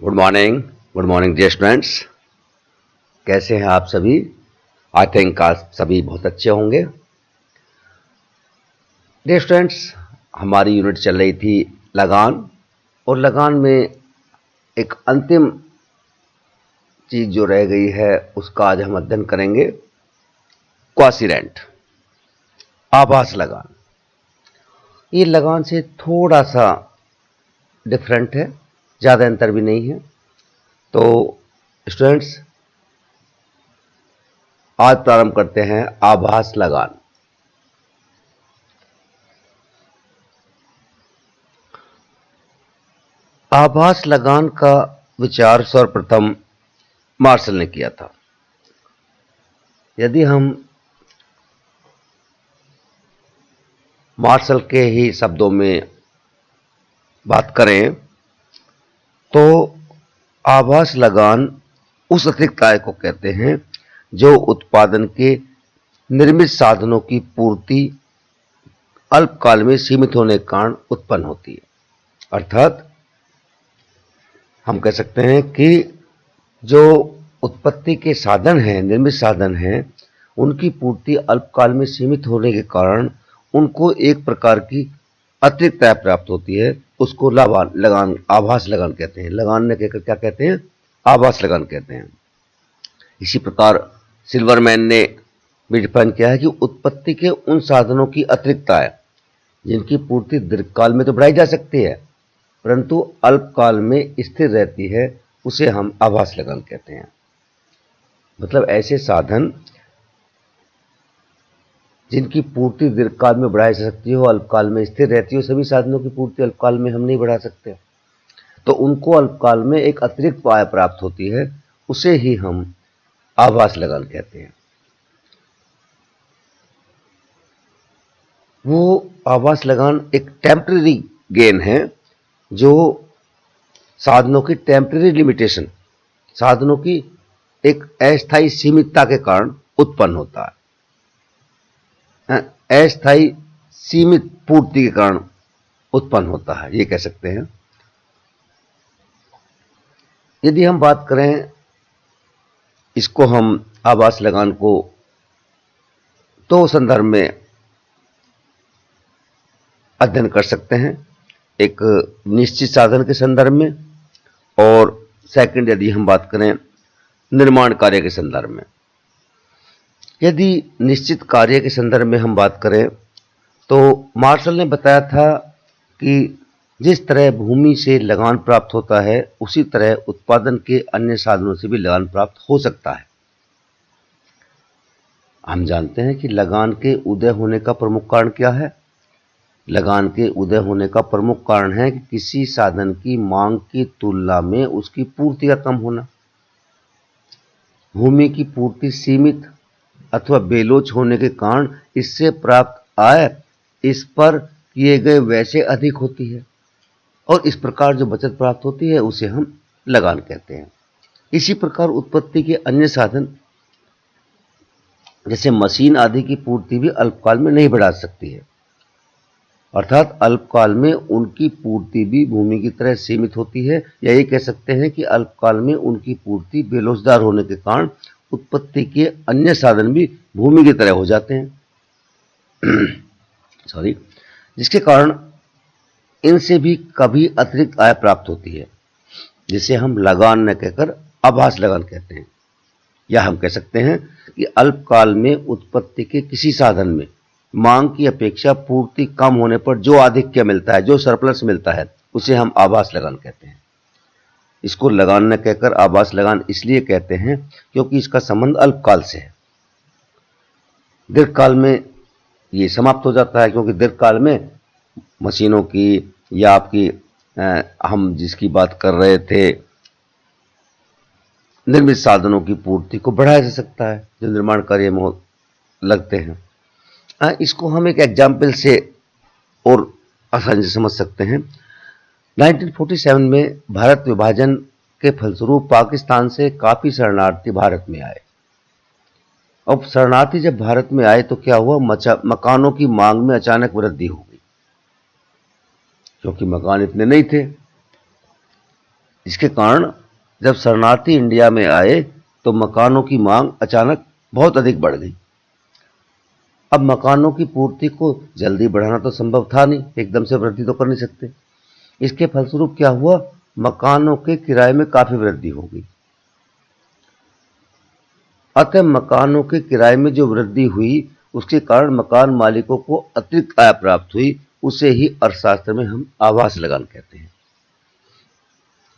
Good morning dear students. कैसे हैं आप सभी? आई थिंक आप सभी बहुत अच्छे होंगे। डियर स्टूडेंट्स, हमारी यूनिट चल रही थी लगान, और लगान में एक अंतिम चीज जो रह गई है उसका आज हम अध्ययन करेंगे, क्वासी रेंट, आभास लगान। ये लगान से थोड़ा सा डिफरेंट है, ज़्यादा अंतर भी नहीं है। तो स्टूडेंट्स, आज प्रारंभ करते हैं आभास लगान। आभास लगान का विचार सर्वप्रथम मार्शल ने किया था। यदि हम मार्शल के ही शब्दों में बात करें तो आभास लगान उस अतिरिक्त आय को कहते हैं जो उत्पादन के निर्मित साधनों की पूर्ति अल्पकाल में सीमित होने के कारण उत्पन्न होती है। अर्थात हम कह सकते हैं कि जो उत्पत्ति के साधन हैं, निर्मित साधन हैं, उनकी पूर्ति अल्पकाल में सीमित होने के कारण उनको एक प्रकार की अतिरिक्त आय प्राप्त होती है। उसको लगान, आभास लगान कहते हैं। लगान ने कहकर क्या कहते हैं? आभास लगान कहते हैं। इसी प्रकार सिल्वरमैन ने भी डिफाइन किया है कि उत्पत्ति के उन साधनों की अतिरिक्त आय जिनकी पूर्ति दीर्घकाल में तो बढ़ाई जा सकती है परंतु अल्पकाल में स्थिर रहती है, उसे हम आभास लगान कहते हैं। मतलब ऐसे साधन जिनकी पूर्ति दीर्घकाल में बढ़ाई जा सकती हो, अल्पकाल में स्थिर रहती हो। सभी साधनों की पूर्ति अल्पकाल में हम नहीं बढ़ा सकते, तो उनको अल्पकाल में एक अतिरिक्त आय प्राप्त होती है, उसे ही हम आभास लगान कहते हैं। वो आभास लगान एक टेम्पररी गेन है जो साधनों की टेम्पररी लिमिटेशन, साधनों की एक अस्थायी सीमितता के कारण उत्पन्न होता है। अस्थायी सीमित पूर्ति के कारण उत्पन्न होता है, ये कह सकते हैं। यदि हम बात करें इसको, हम आभास लगान को दो संदर्भ में अध्ययन कर सकते हैं, एक निश्चित साधन के संदर्भ में और सेकंड यदि हम बात करें निर्माण कार्य के संदर्भ में। यदि निश्चित कार्य के संदर्भ में हम बात करें तो मार्शल ने बताया था कि जिस तरह भूमि से लगान प्राप्त होता है उसी तरह उत्पादन के अन्य साधनों से भी लगान प्राप्त हो सकता है। हम जानते हैं कि लगान के उदय होने का प्रमुख कारण क्या है? लगान के उदय होने का प्रमुख कारण है कि किसी साधन की मांग की तुलना में उसकी पूर्ति का कम होना। भूमि की पूर्ति सीमित अथवा बेलोच होने के कारण इससे प्राप्त आय इस पर किए गए वैसे अधिक होती है, और इस प्रकार जो बचत प्राप्त होती है उसे हम लगान कहते हैं। इसी प्रकार उत्पत्ति के अन्य साधन जैसे मशीन आदि की पूर्ति भी अल्पकाल में नहीं बढ़ा सकती है, अर्थात अल्पकाल में उनकी पूर्ति भी भूमि की तरह सीमित होती है, या ये कह सकते हैं कि अल्पकाल में उनकी पूर्ति बेलोचदार होने के कारण उत्पत्ति के अन्य साधन भी भूमि की तरह हो जाते हैं सॉरी, जिसके कारण इनसे भी कभी अतिरिक्त आय प्राप्त होती है, जिसे हम लगान न कहकर आभास लगान कहते हैं। या हम कह सकते हैं कि अल्पकाल में उत्पत्ति के किसी साधन में मांग की अपेक्षा पूर्ति कम होने पर जो आधिक्य मिलता है, जो सरप्लस मिलता है, उसे हम आभास लगान कहते हैं। इसको लगान न कहकर आभास लगान इसलिए कहते हैं क्योंकि इसका संबंध अल्पकाल से है। दीर्घकाल में ये समाप्त हो जाता है, क्योंकि दीर्घकाल में मशीनों की या आपकी हम जिसकी बात कर रहे थे निर्मित साधनों की पूर्ति को बढ़ाया जा सकता है जो निर्माण कार्य में लगते हैं। इसको हम एक एग्जाम्पल से और आसानी से समझ सकते हैं। 1947 में भारत विभाजन के फलस्वरूप पाकिस्तान से काफी शरणार्थी भारत में आए। अब शरणार्थी जब भारत में आए तो क्या हुआ? मकानों की मांग में अचानक वृद्धि हो गई, क्योंकि मकान इतने नहीं थे। इसके कारण जब शरणार्थी इंडिया में आए तो मकानों की मांग अचानक बहुत अधिक बढ़ गई। अब मकानों की पूर्ति को जल्दी बढ़ाना तो संभव था नहीं, एकदम से वृद्धि तो कर नहीं सकते। इसके फलस्वरूप क्या हुआ, मकानों के किराए में काफी वृद्धि हो गई। अतः मकानों के किराए में जो वृद्धि हुई उसके कारण मकान मालिकों को अतिरिक्त आय प्राप्त हुई। उसे ही अर्थशास्त्र में हम आवास लगान कहते हैं।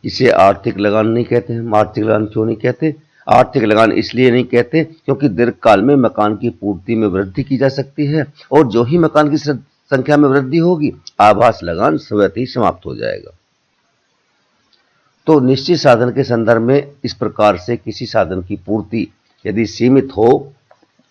इसे आर्थिक लगान नहीं कहते हैं। आर्थिक लगान क्यों नहीं कहते? आर्थिक लगान इसलिए नहीं कहते क्योंकि दीर्घकाल में मकान की पूर्ति में वृद्धि की जा सकती है और जो ही मकान की संख्या में वृद्धि होगी आवास लगान स्वतः ही समाप्त हो जाएगा। तो निश्चित साधन के संदर्भ में इस प्रकार से किसी साधन की पूर्ति यदि सीमित हो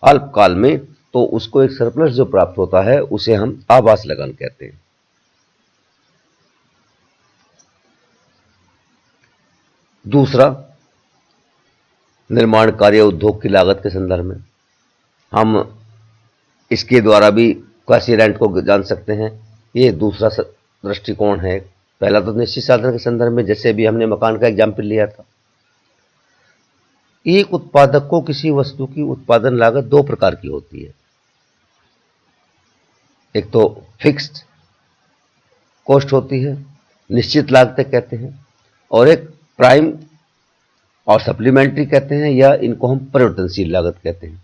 अल्पकाल में तो उसको एक सरप्लस जो प्राप्त होता है उसे हम आवास लगान कहते हैं। दूसरा, निर्माण कार्य उद्योग की लागत के संदर्भ में हम इसके द्वारा भी क्वासी रेंट को जान सकते हैं। ये दूसरा दृष्टिकोण है। पहला तो निश्चित साधन के संदर्भ में, जैसे भी हमने मकान का एग्जाम्पल लिया था। एक उत्पादक को किसी वस्तु की उत्पादन लागत दो प्रकार की होती है। एक तो फिक्स्ड कॉस्ट होती है, निश्चित लागतें कहते हैं, और एक प्राइम और सप्लीमेंट्री कहते हैं, या इनको हम परिवर्तनशील लागत कहते हैं।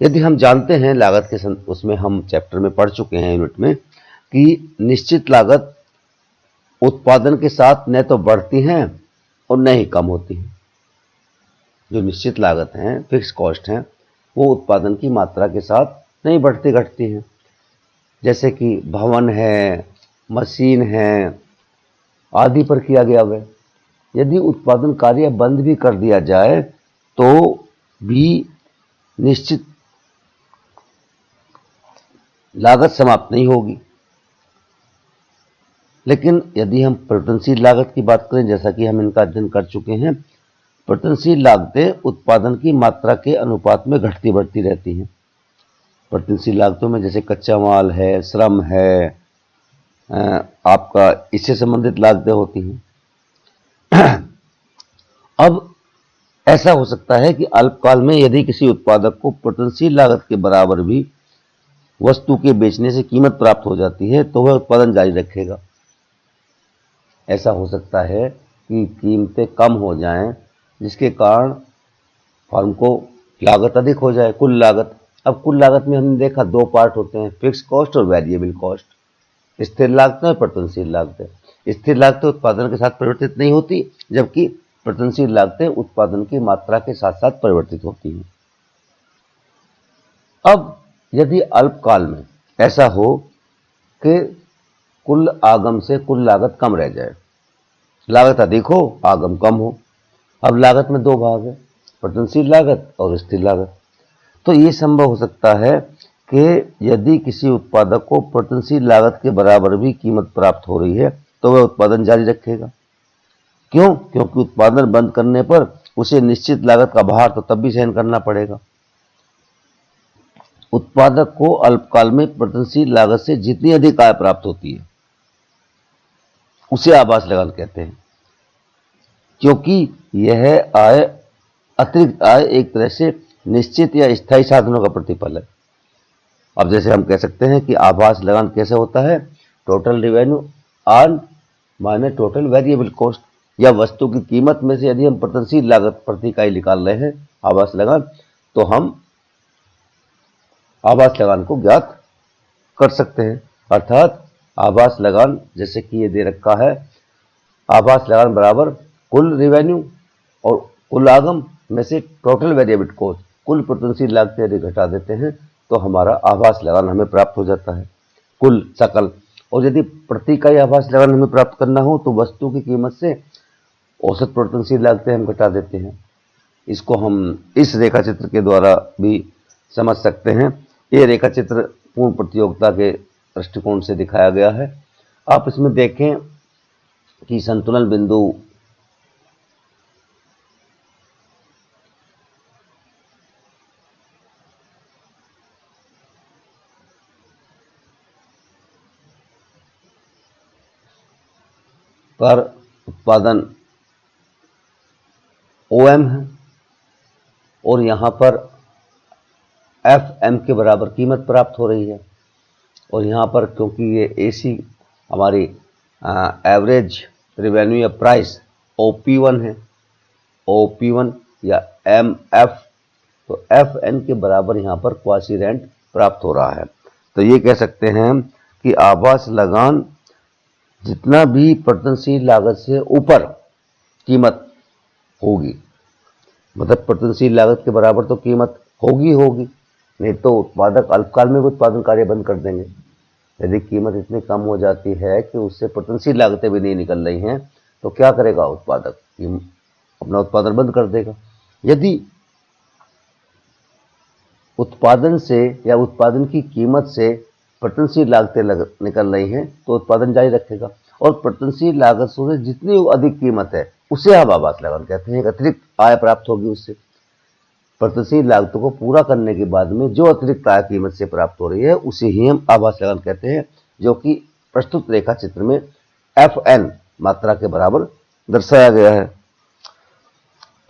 यदि हम जानते हैं लागत के उसमें हम चैप्टर में पढ़ चुके हैं यूनिट में कि निश्चित लागत उत्पादन के साथ न तो बढ़ती हैं और न ही कम होती हैं। जो निश्चित लागत हैं, फिक्स कॉस्ट हैं, वो उत्पादन की मात्रा के साथ नहीं बढ़ती घटती हैं। जैसे कि भवन है, मशीन है आदि पर किया गया है। यदि उत्पादन कार्य बंद भी कर दिया जाए तो भी निश्चित लागत समाप्त नहीं होगी। लेकिन यदि हम परिवर्तनशील लागत की बात करें, जैसा कि हम इनका अध्ययन कर चुके हैं, परिवर्तनशील लागतें उत्पादन की मात्रा के अनुपात में घटती बढ़ती रहती हैं। परिवर्तनशील लागतों में जैसे कच्चा माल है, श्रम है, आपका इससे संबंधित लागतें होती हैं। अब ऐसा हो सकता है कि अल्पकाल में यदि किसी उत्पादक को परिवर्तनशील लागत के बराबर भी वस्तु के बेचने से कीमत प्राप्त हो जाती है तो वह उत्पादन जारी रखेगा। ऐसा हो सकता है कि कीमतें कम हो जाएं जिसके कारण फर्म को लागत अधिक हो जाए, कुल लागत। अब कुल लागत में हमने देखा दो पार्ट होते हैं, फिक्स कॉस्ट और वेरिएबल कॉस्ट। स्थिर लागतें और परिवर्तनशील लागतें। स्थिर लागतें उत्पादन के साथ परिवर्तित नहीं होती, जबकि परिवर्तनशील लागतें उत्पादन की मात्रा के साथ साथ परिवर्तित होती हैं। अब यदि अल्पकाल में ऐसा हो कि कुल आगम से कुल लागत कम रह जाए, लागत अधिक हो आगम कम हो। अब लागत में दो भाग है, परिवर्तनशील लागत और स्थिर लागत। तो ये संभव हो सकता है कि यदि किसी उत्पादक को परिवर्तनशील लागत के बराबर भी कीमत प्राप्त हो रही है तो वह उत्पादन जारी रखेगा। क्यों? क्योंकि उत्पादन बंद करने पर उसे निश्चित लागत का भार तो तब भी सहन करना पड़ेगा। उत्पादक को अल्पकाल में परिवर्तनशील लागत से जितनी अधिक आय प्राप्त होती है उसे आवास लगान कहते हैं, क्योंकि यह आय, अतिरिक्त आय, एक तरह से निश्चित या स्थायी साधनों का प्रतिफल है। अब जैसे हम कह सकते हैं कि आवास लगान कैसे होता है, total revenue earn minus total variable cost, या वस्तु की कीमत में से यदि हम परिवर्तनशील लागत प्रति इकाई निकाल रहे हैं आवास लगान, तो हम आवास लगान को ज्ञात कर सकते हैं। अर्थात आवास लगान, जैसे कि ये दे रखा है, आवास लगान बराबर कुल रेवेन्यू और कुल आगम में से टोटल वेरिएबल कॉस्ट, कुल परिवर्तनशील लागतें यदि घटा देते हैं तो हमारा आवास लगान हमें प्राप्त हो जाता है, कुल सकल। और यदि प्रति इकाई आवास लगान हमें प्राप्त करना हो तो वस्तु की कीमत से औसत परिवर्तनशील लागतें हम घटा देते हैं। इसको हम इस रेखाचित्र के द्वारा भी समझ सकते हैं। ये रेखाचित्र पूर्ण प्रतियोगिता के दृष्टिकोण से दिखाया गया है। आप इसमें देखें कि संतुलन बिंदु पर उत्पादन OM है और यहाँ पर FM के बराबर कीमत प्राप्त हो रही है। और यहाँ पर क्योंकि ये AC हमारी एवरेज रेवेन्यू या प्राइस OP1 है, OP1 या MF, तो FN के बराबर यहाँ पर क्वासी रेंट प्राप्त हो रहा है। तो ये कह सकते हैं कि आभास लगान जितना भी परिवर्तनशील लागत से ऊपर कीमत होगी, मतलब परिवर्तनशील लागत के बराबर तो कीमत होगी, नहीं तो उत्पादक अल्पकाल में उत्पादन कार्य बंद कर देंगे। यदि कीमत इतनी कम हो जाती है कि उससे परिवर्तनशील लागतें भी नहीं निकल रही हैं, तो क्या करेगा उत्पादक? अपना उत्पादन बंद कर देगा। यदि उत्पादन से या उत्पादन की कीमत से परिवर्तनशील लागतें निकल रही हैं तो उत्पादन जारी रखेगा, और परिवर्तनशील लागत से जितनी अधिक कीमत है उसे हम आभास लगान कहते हैं। एक अतिरिक्त आय प्राप्त होगी उससे। परिवर्तनशील लागतों को पूरा करने के बाद में जो अतिरिक्त आय कीमत से प्राप्त हो रही है उसे ही हम आभास लगान कहते हैं, जो कि प्रस्तुत रेखा चित्र में FN मात्रा के बराबर दर्शाया गया है।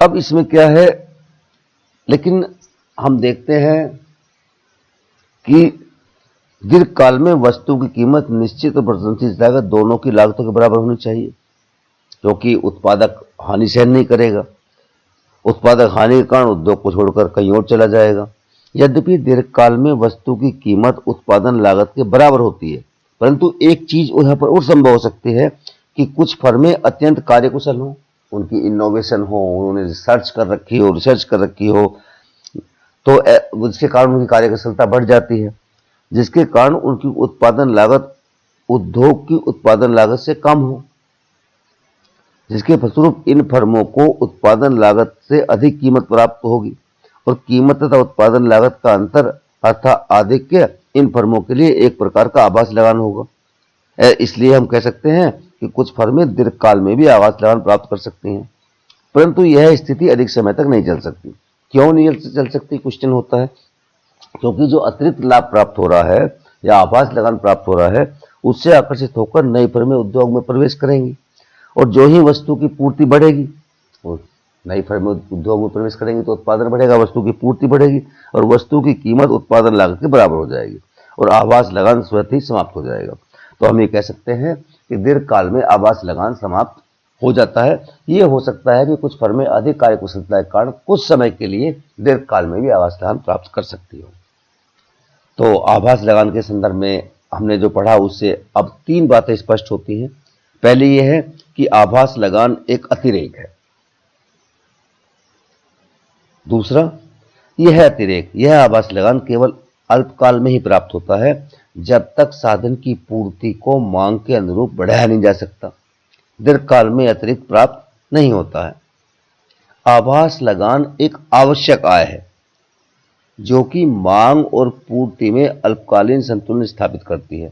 अब इसमें क्या है, लेकिन हम देखते हैं कि दीर्घकाल में वस्तु की कीमत निश्चित और परिवर्तनशील लागत दोनों की लागतों के बराबर होनी चाहिए, क्योंकि उत्पादक हानि सहन नहीं करेगा। उत्पादक हानि के कारण उद्योग को छोड़कर कहीं और चला जाएगा। यद्यपि दीर्घकाल में वस्तु की कीमत उत्पादन लागत के बराबर होती है, परंतु एक चीज यहाँ पर और संभव हो सकती है कि कुछ फर्में अत्यंत कार्यकुशल हों, उनकी इनोवेशन हो, उन्होंने रिसर्च कर रखी हो, तो जिसके कारण उनकी कार्यकुशलता बढ़ जाती है, जिसके कारण उनकी उत्पादन लागत उद्योग की उत्पादन लागत से कम हो, जिसके फलस्वरूप इन फर्मों को उत्पादन लागत से अधिक कीमत प्राप्त होगी, और कीमत तथा उत्पादन लागत का अंतर अर्थात आधिक्य इन फर्मों के लिए एक प्रकार का आभास लगान होगा। इसलिए हम कह सकते हैं कि कुछ फर्में दीर्घकाल में भी आभास लगान प्राप्त कर सकती हैं, परंतु यह स्थिति अधिक समय तक नहीं चल सकती। क्यों नहीं चल सकती? क्वेश्चन होता है। क्योंकि जो अतिरिक्त लाभ प्राप्त हो रहा है या आभास लगान प्राप्त हो रहा है, उससे आकर्षित होकर नई फर्में उद्योग में प्रवेश करेंगी, और जो ही वस्तु की पूर्ति बढ़ेगी, और नई फर्में उद्योग में प्रवेश करेंगी तो उत्पादन बढ़ेगा, वस्तु की पूर्ति बढ़ेगी, और वस्तु की कीमत उत्पादन लागत के बराबर हो जाएगी, और आभास लगान स्वतः ही समाप्त हो जाएगा। तो हम ये कह सकते हैं कि दीर्घकाल में आभास लगान समाप्त हो जाता है। ये हो सकता है कि कुछ फर्में अधिक कार्यकुशलता के कारण कुछ समय के लिए दीर्घकाल में भी आभास लगान प्राप्त कर सकती हो। तो आभास लगान के संदर्भ में हमने जो पढ़ा उससे अब 3 बातें स्पष्ट होती हैं। पहली यह है कि आभास लगान एक अतिरेक है। दूसरा, यह अतिरेक, यह आभास लगान केवल अल्पकाल में ही प्राप्त होता है, जब तक साधन की पूर्ति को मांग के अनुरूप बढ़ाया नहीं जा सकता। दीर्घकाल में अतिरिक्त प्राप्त नहीं होता है। आभास लगान एक आवश्यक आय है जो कि मांग और पूर्ति में अल्पकालीन संतुलन स्थापित करती है।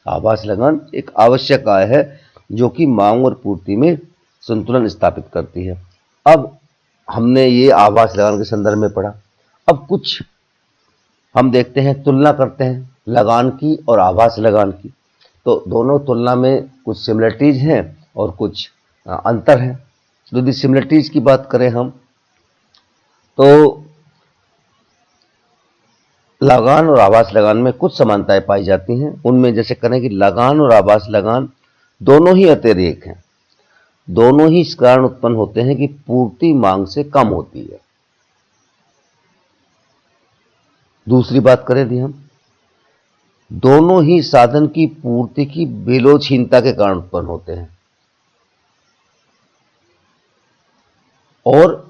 आभास लगान एक आवश्यक आय है जो कि मांग और पूर्ति में संतुलन स्थापित करती है। अब हमने ये आभास लगान के संदर्भ में पढ़ा। अब कुछ हम देखते हैं, तुलना करते हैं लगान की और आभास लगान की। तो दोनों तुलना में कुछ सिमिलरिटीज हैं और कुछ अंतर हैं। यदि सिमिलरिटीज की बात करें हम, तो लगान और आभास लगान में कुछ समानताएं पाई जाती हैं। उनमें जैसे करें कि लगान और आभास लगान दोनों ही अतिरेक हैं। दोनों ही इस कारण उत्पन्न होते हैं कि पूर्ति मांग से कम होती है। दूसरी बात करें यदि हम, दोनों ही साधन की पूर्ति की बेलोचहीनता के कारण उत्पन्न होते हैं, और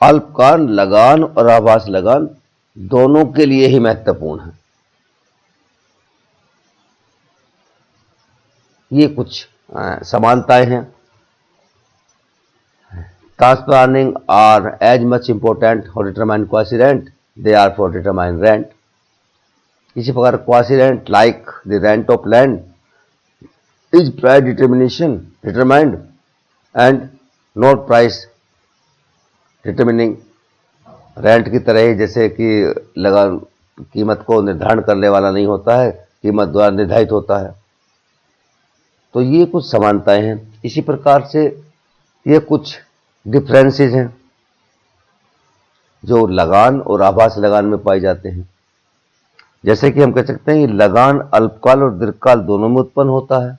अल्पकाल लगान और आभास लगान दोनों के लिए ही महत्वपूर्ण है। ये कुछ समानताएं हैं। Transfer earning are as much important for determine quasi rent they are for determine rent. इसी प्रकार quasi rent like the rent of land is price determination determined and not price determining. Rent की तरह ही जैसे कि लगान कीमत को निर्धारण करने वाला नहीं होता है, कीमत द्वारा निर्धारित होता है। तो ये कुछ समानताएं हैं। इसी प्रकार से ये कुछ डिफरेंसेस हैं जो लगान और आभास लगान में पाए जाते हैं। जैसे कि हम कह सकते हैं कि लगान अल्पकाल और दीर्घकाल दोनों में उत्पन्न होता है,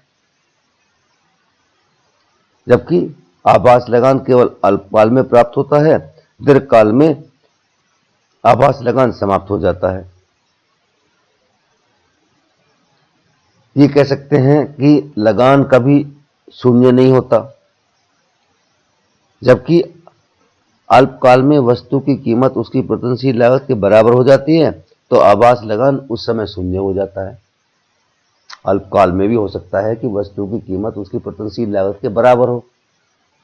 जबकि आभास लगान केवल अल्पकाल में प्राप्त होता है, दीर्घकाल में आभास लगान समाप्त हो जाता है। ये कह सकते हैं कि लगान कभी शून्य नहीं होता, जबकि अल्पकाल में वस्तु की कीमत उसकी परिवर्तनशील लागत के बराबर हो जाती है, तो आभास लगान उस समय शून्य हो जाता है। अल्पकाल में भी हो सकता है कि वस्तु की कीमत उसकी परिवर्तनशील लागत के बराबर हो,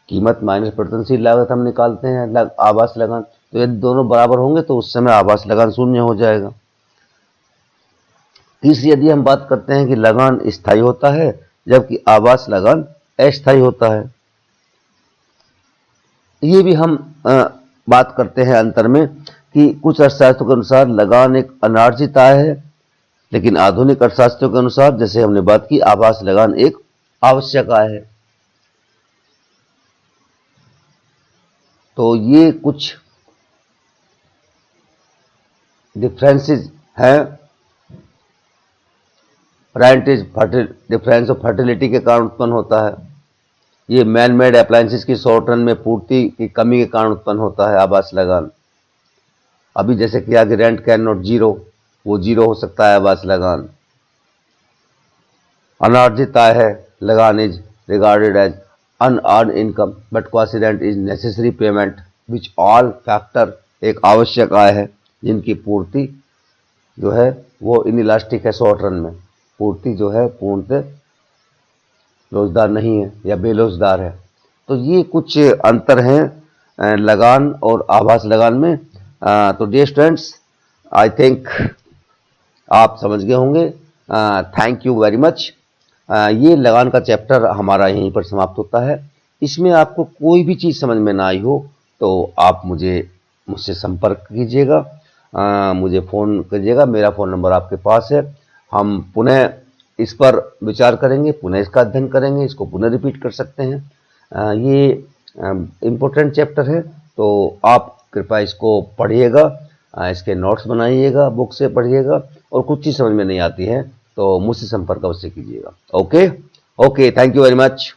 कीमत माइनस परिवर्तनशील लागत हम निकालते हैं आभास लगान, तो यदि दोनों बराबर होंगे तो उस समय आभास लगान शून्य हो जाएगा। तीसरी यदि हम बात करते हैं कि लगान स्थायी होता है जबकि आभास लगान अस्थायी होता है। ये भी हम बात करते हैं अंतर में कि कुछ अर्थशास्त्रों के अनुसार लगान एक अनार्जित आय है, लेकिन आधुनिक अर्थशास्त्रों के अनुसार, जैसे हमने बात की, आभास लगान एक आवश्यक आय है। तो ये कुछ डिफरेंसेस हैं। डिफरेंस ऑफ फर्टिलिटी के कारण उत्पन्न होता है। ये मैन मेड अप्लायंसेस की शॉर्ट रन में पूर्ति की कमी के कारण उत्पन्न होता है आभास लगान। अभी जैसे किया कि रेंट कैन नॉट जीरो, वो जीरो हो सकता है आभास लगान। अनार्जित आय है लगान is regarded as unearned income but quasi rent is necessary payment which all factor एक आवश्यक आय है जिनकी पूर्ति जो है वो इनइलास्टिक है। शॉर्ट रन में पूर्ति जो है पूर्णतः रोजगार नहीं है या बेरोजगार है। तो ये कुछ अंतर हैं लगान और आभास लगान में। तो डियर स्टूडेंट्स, आई थिंक आप समझ गए होंगे। Thank you very much. ये लगान का चैप्टर हमारा यहीं पर समाप्त होता है। इसमें आपको कोई भी चीज़ समझ में ना आई हो तो आप मुझसे संपर्क कीजिएगा, मुझे फ़ोन कीजिएगा। मेरा फ़ोन नंबर आपके पास है। हम पुनः इस पर विचार करेंगे, पुनः इसका अध्ययन करेंगे, इसको पुनः रिपीट कर सकते हैं। ये इम्पोर्टेंट चैप्टर है, तो आप कृपया इसको पढ़िएगा, इसके नोट्स बनाइएगा, बुक से पढ़िएगा, और कुछ चीज़ समझ में नहीं आती है तो मुझसे संपर्क अवश्य कीजिएगा। Okay, thank you very much.